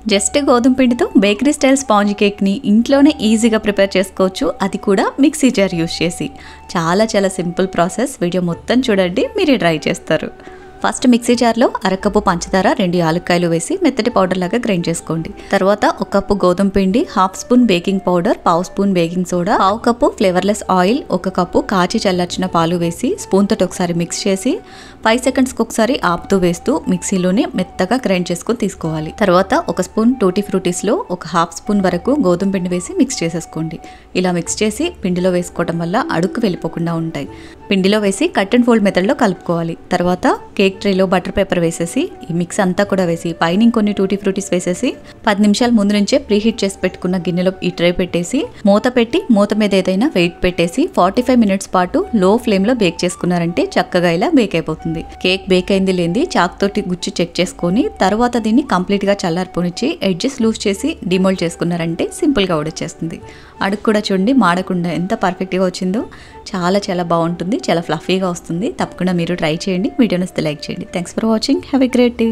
Just గోధుమ పిండితో bakery style sponge కేక్ని ఇంట్లోనే ఈజీగా ప్రిపేర్ చేసుకోవచ్చు, అది కూడా మిక్సీ జార్ యూస్ చేసి. చాలా సింపుల్ ప్రాసెస్. వీడియో మొత్తం చూడండి, మీరే ట్రై చేస్తారు. ఫస్ట్ మిక్సీ జార్లో అరకప్పు పంచదార, 2 యాలక్కాయలు వేసి మెత్తటి పౌడర్ లాగా గ్రైండ్ చేసుకోండి. తర్వాత 1 కప్పు గోధుమ పిండి, 1/2 spoon baking powder, 1/2 spoon baking soda, 1/2 cup flavourless oil, 1 cup కాచి చల్లార్చిన పాలు వేసి స్పూన్ తోటి ఒకసారి మిక్స్ చేసి 5 సెకండ్స్కి ఒకసారి ఆపుతూ వేస్తూ మిక్సీలోనే మెత్తగా గ్రైండ్ చేసుకొని తీసుకోవాలి. తర్వాత 1 స్పూన్ టూటీ ఫ్రూటీస్లో 1/2 స్పూన్ వరకు గోధుమ పిండి వేసి మిక్స్ చేసేసుకోండి. ఇలా మిక్స్ చేసి పిండిలో వేసుకోవడం వల్ల అడుక్కు వెళ్ళిపోకుండా ఉంటాయి. పిండిలో వేసి కట్ అండ్ ఫోల్డ్ మెథడ్లో కలుపుకోవాలి. తర్వాత కేక్ ట్రేలో బటర్ పేపర్ వేసేసి ఈ మిక్స్ అంతా కూడా వేసి పైన ఇంకొన్ని టూటీ ఫ్రూటీస్ వేసేసి 10 నిమిషాల ముందు నుంచే ప్రీహీట్ చేసి పెట్టుకున్న గిన్నెలో ఈ ట్రే పెట్టేసి మూత పెట్టి మూత మీద ఏదైనా వెయిట్ పెట్టేసి 45 మినిట్స్ పాటు లో ఫ్లేమ్లో బేక్ చేసుకున్నారంటే చక్కగా ఇలా బేక్ అయిపోతుంది. కేక్ బేక్ అయింది లేని చాక్ తోటి గుచ్చి చెక్ చేసుకొని తర్వాత దీన్ని కంప్లీట్గా చల్లారిపోనిచ్చి ఎడ్జెస్ లూజ్ చేసి డిమోల్డ్ చేసుకున్నారంటే సింపుల్గా ఉడచేస్తుంది. అడుగు కూడా చూడండి మాడకుండా ఎంత పర్ఫెక్ట్గా వచ్చిందో. చాలా బాగుంటుంది, చాలా ఫ్లఫీగా వస్తుంది. తప్పకుండా మీరు ట్రై చేయండి. వీడియో నచ్చితే లైక్ చేయండి. Thanks for watching. Have a great day.